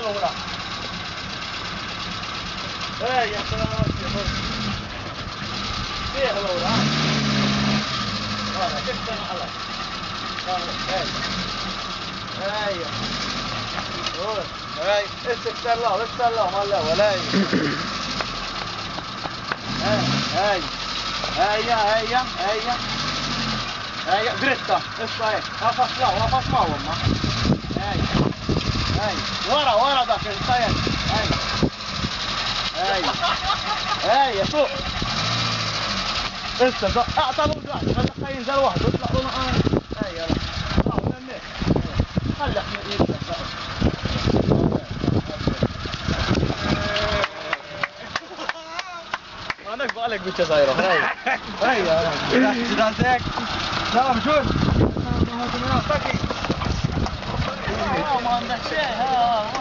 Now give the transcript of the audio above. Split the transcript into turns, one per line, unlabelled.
allora. يا سلام فيه allora. Guarda, che sono allora. استلام مال الاول هيا دريتا اسمع هيك قفص ما والله هاي ورا ذاك الطير هاي فوق اسا اعطى له دراج خليه ينزل وحده يطلع له معاي هاي يلا خليك انا بالك بنت صايره هاي جراسك لا بشوف ما عندك شيء